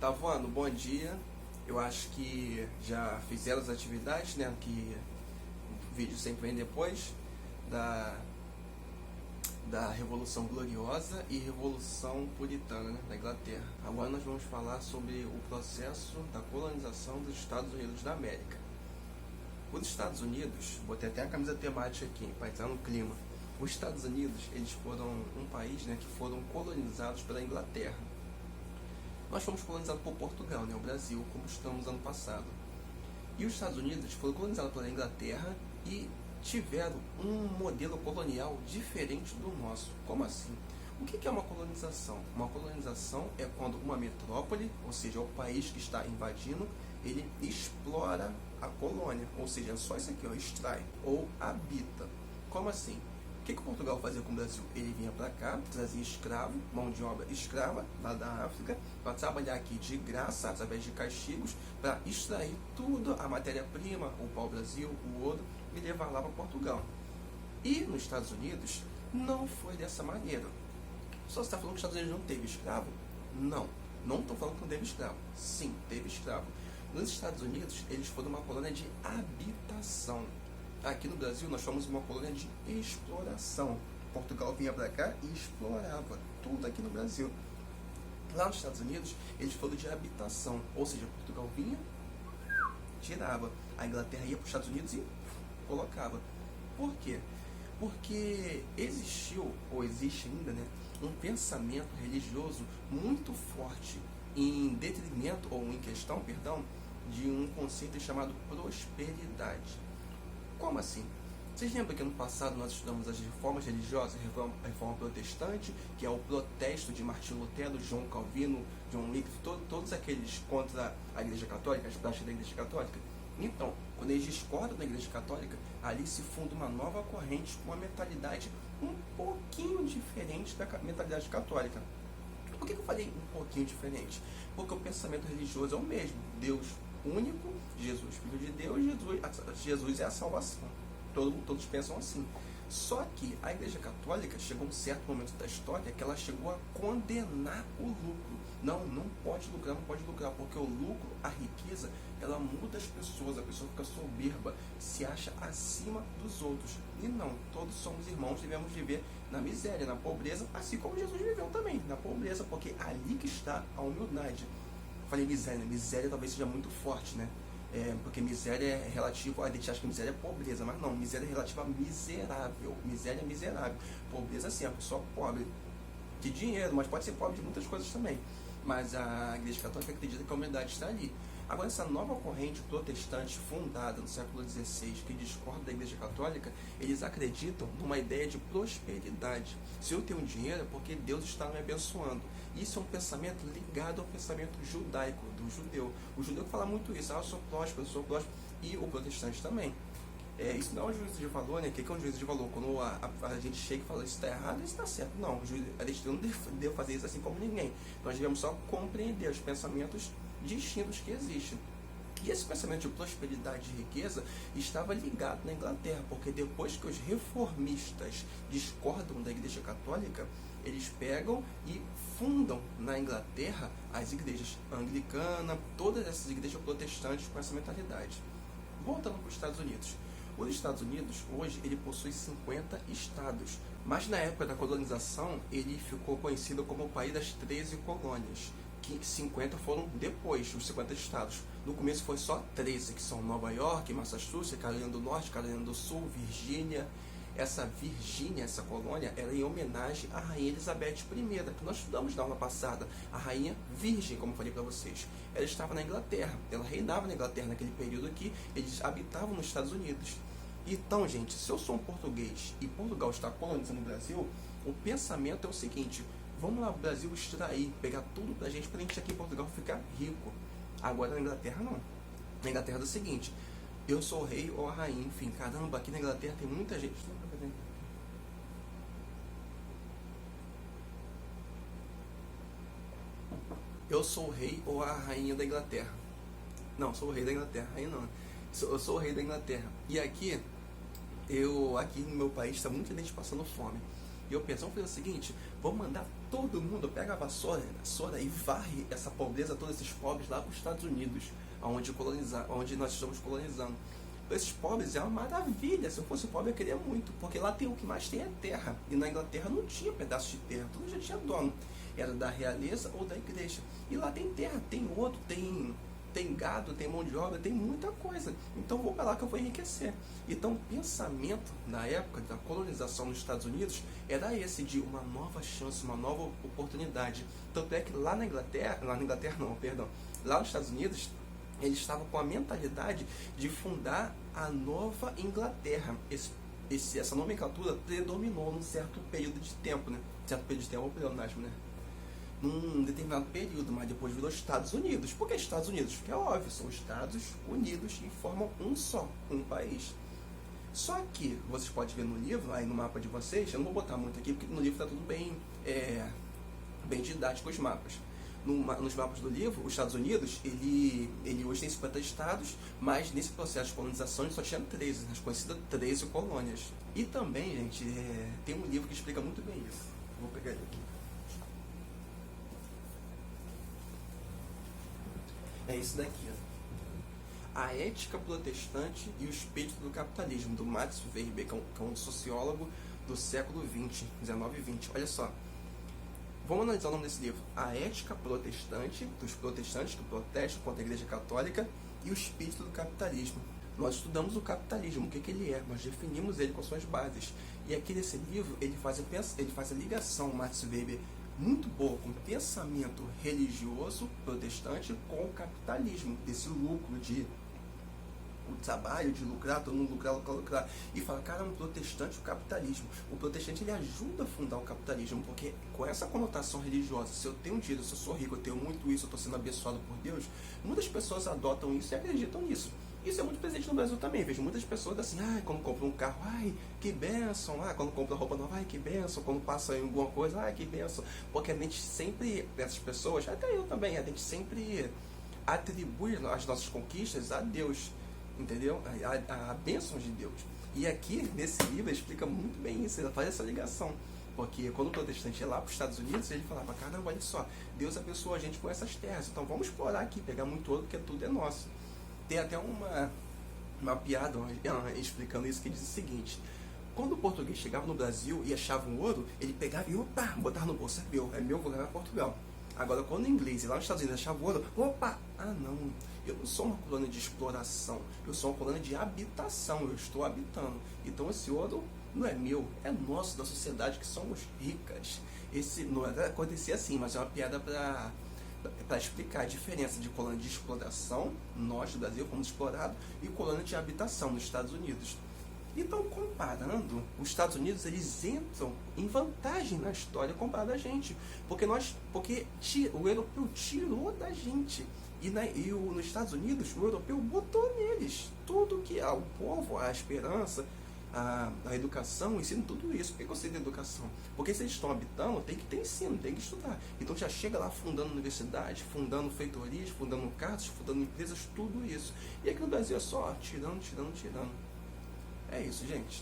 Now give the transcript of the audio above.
Tá voando, bom dia. Eu acho que já fizeram as atividades, né? Que o vídeo sempre vem depois da Revolução Gloriosa e Revolução Puritana, né, da Inglaterra. Agora nós vamos falar sobre o processo da colonização dos Estados Unidos da América. Os Estados Unidos, botei até a camisa temática aqui para entrar no clima. Os Estados Unidos, eles foram um país, né, que foram colonizados pela Inglaterra. Nós fomos colonizados por Portugal, né, o Brasil, como estamos ano passado. E os Estados Unidos foram colonizados pela Inglaterra e tiveram um modelo colonial diferente do nosso. Como assim? O que é uma colonização? Uma colonização é quando uma metrópole, ou seja, o país que está invadindo, ele explora a colônia, ou seja, é só isso aqui, ó, extrai ou habita. Como assim? O que Portugal fazia com o Brasil? Ele vinha para cá, trazia escravo, mão de obra escrava, lá da África, para trabalhar aqui de graça, através de castigos, para extrair tudo, a matéria-prima, o pau-brasil, o ouro, e levar lá para Portugal. E nos Estados Unidos, não foi dessa maneira. Só você está falando que os Estados Unidos não teve escravo? Não, não estou falando que não teve escravo. Sim, teve escravo. Nos Estados Unidos, eles foram uma colônia de habitação. Aqui no Brasil, nós fomos uma colônia de exploração. Portugal vinha para cá e explorava tudo aqui no Brasil. Lá nos Estados Unidos, eles foram de habitação. Ou seja, Portugal vinha, tirava. A Inglaterra ia para os Estados Unidos e colocava. Por quê? Porque existiu, ou existe ainda, né, um pensamento religioso muito forte em detrimento, ou em questão, perdão, de um conceito chamado prosperidade. Como assim? Vocês lembram que ano passado nós estudamos as reformas religiosas, a reforma protestante, que é o protesto de Martinho Lutero, João Calvino, John Wycliffe, todos aqueles contra a Igreja Católica, as práticas da Igreja Católica? Então, quando eles discordam da Igreja Católica, ali se funda uma nova corrente com uma mentalidade um pouquinho diferente da mentalidade católica. Por que eu falei um pouquinho diferente? Porque o pensamento religioso é o mesmo. Deus único, Jesus filho de Deus, Jesus é a salvação. Todos pensam assim. Só que a Igreja Católica chegou a um certo momento da história que ela chegou a condenar o lucro. Não pode lucrar, porque o lucro, a riqueza, ela muda as pessoas, a pessoa fica soberba, se acha acima dos outros. E não, todos somos irmãos, devemos viver na miséria, na pobreza, assim como Jesus viveu também, na pobreza, porque ali que está a humildade. Falei miséria, miséria talvez seja muito forte, né? Porque miséria é relativo, a gente acha que miséria é pobreza, mas não, miséria é relativa a miserável. Miséria é miserável. Pobreza sim, a pessoa pobre de dinheiro, mas pode ser pobre de muitas coisas também. Mas a Igreja Católica acredita que a humanidade está ali. Agora, essa nova corrente protestante fundada no século XVI, que discorda da Igreja Católica, eles acreditam numa ideia de prosperidade. Se eu tenho dinheiro é porque Deus está me abençoando. Isso é um pensamento ligado ao pensamento judaico, do judeu. O judeu fala muito isso, eu sou próspero, e o protestante também. Isso não é um juízo de valor, né? O que é um juízo de valor? Quando a gente chega e fala isso está errado, isso está certo. Não, a gente não deve fazer isso assim como ninguém. Nós devemos só compreender os pensamentos distintos que existem. E esse pensamento de prosperidade e riqueza estava ligado na Inglaterra, porque depois que os reformistas discordam da Igreja Católica, eles pegam e fundam na Inglaterra as igrejas anglicanas, todas essas igrejas protestantes com essa mentalidade. Voltando para os Estados Unidos. Os Estados Unidos, hoje, ele possui 50 estados, mas na época da colonização, ele ficou conhecido como o país das 13 colônias, que 50 foram depois, os 50 estados. No começo foi só 13, que são Nova York, Massachusetts, Carolina do Norte, Carolina do Sul, Virgínia. Essa Virgínia, essa colônia, era em homenagem à Rainha Elizabeth I, que nós estudamos na aula passada, a Rainha Virgem, como eu falei para vocês. Ela estava na Inglaterra, ela reinava na Inglaterra naquele período aqui, eles habitavam nos Estados Unidos. Então, gente, se eu sou um português e Portugal está colonizando o Brasil, o pensamento é o seguinte: vamos lá, o Brasil extrair, pegar tudo pra gente aqui em Portugal ficar rico. Agora na Inglaterra não. Na Inglaterra é o seguinte: eu sou o rei ou a rainha, enfim, caramba, aqui na Inglaterra tem muita gente. Eu sou o rei ou a rainha da Inglaterra. Não, sou o rei da Inglaterra, rainha não. Eu sou o rei da Inglaterra. E aqui no meu país está muita gente passando fome. E eu penso, vamos fazer o seguinte, vamos mandar todo mundo, pega a vassoura e varre essa pobreza, todos esses pobres lá para os Estados Unidos, onde nós estamos colonizando. Esses pobres é uma maravilha. Se eu fosse pobre eu queria muito, porque lá tem o que mais tem é terra, e na Inglaterra não tinha pedaço de terra, tudo já tinha dono, era da realeza ou da igreja. E lá tem terra, tem ouro, tem gado, tem mão de obra, tem muita coisa. Então vou para lá que eu vou enriquecer. Então o pensamento na época da colonização nos Estados Unidos era esse, de uma nova chance, uma nova oportunidade. Tanto é que lá nos Estados Unidos, eles estavam com a mentalidade de fundar a Nova Inglaterra. Essa nomenclatura predominou num certo período de tempo, né? Certo período de tempo, pleonasmo, né? Num determinado período, mas depois virou Estados Unidos. Por que Estados Unidos? Porque é óbvio, são Estados Unidos e formam um país. Só que, vocês podem ver no livro, aí no mapa de vocês, eu não vou botar muito aqui, porque no livro está tudo bem didático os mapas. Nos mapas do livro, os Estados Unidos, ele hoje tem 50 estados, mas nesse processo de colonização ele só tinha 13, as conhecidas 13 colônias. E também, gente, tem um livro que explica muito bem isso. Vou pegar ele aqui. É isso daqui, ó. A Ética Protestante e o Espírito do Capitalismo, do Max Weber, que é um sociólogo do século XX, 19 e 20. Olha só. Vamos analisar o nome desse livro. A Ética Protestante, dos protestantes que protestam contra a Igreja Católica, e o Espírito do Capitalismo. Nós estudamos o capitalismo, o que ele é, nós definimos ele com suas bases. E aqui nesse livro ele faz a ligação, Max Weber, muito boa, com o pensamento religioso protestante com o capitalismo, desse lucro o trabalho de lucrar, todo mundo lucrar, e fala, cara, um protestante, o capitalismo. O protestante, ele ajuda a fundar o capitalismo, porque com essa conotação religiosa, se eu tenho dinheiro, se eu sou rico, eu tenho muito isso, eu estou sendo abençoado por Deus, muitas pessoas adotam isso e acreditam nisso. Isso é muito presente no Brasil também. Vejo muitas pessoas assim, quando compra um carro, que bênção, quando compra roupa nova, que bênção, quando passa em alguma coisa, que bênção. Porque a gente sempre, essas pessoas, até eu também, a gente sempre atribui as nossas conquistas a Deus, entendeu? A bênção de Deus. E aqui, nesse livro, ele explica muito bem isso, ele faz essa ligação. Porque quando o protestante ia lá para os Estados Unidos, ele falava, caramba, olha só, Deus abençoou a gente com essas terras, então vamos explorar aqui, pegar muito ouro, porque tudo é nosso. Tem até uma piada explicando isso, que diz o seguinte: quando o português chegava no Brasil e achava um ouro, ele pegava e botava no bolso, é meu, vou levar para Portugal. Agora, quando o inglês, lá nos Estados Unidos, achava ouro, não, eu não sou uma colônia de exploração, eu sou uma colônia de habitação, eu estou habitando. Então esse ouro não é meu, é nosso, da sociedade, que somos ricas. Esse não acontecia assim, mas é uma piada para explicar a diferença de colônia de exploração, nós do Brasil fomos explorados, e colônia de habitação nos Estados Unidos. Então, comparando, os Estados Unidos, eles entram em vantagem na história comparado a gente, porque o europeu tirou da gente, e nos Estados Unidos o europeu botou neles tudo que o povo, a esperança, a educação, o ensino, tudo isso. Por que eu sei da educação? Porque se eles estão habitando, tem que ter ensino, tem que estudar. Então já chega lá fundando universidade, fundando feitorias, fundando casas, fundando empresas, tudo isso. E aqui no Brasil é só tirando. É isso, gente.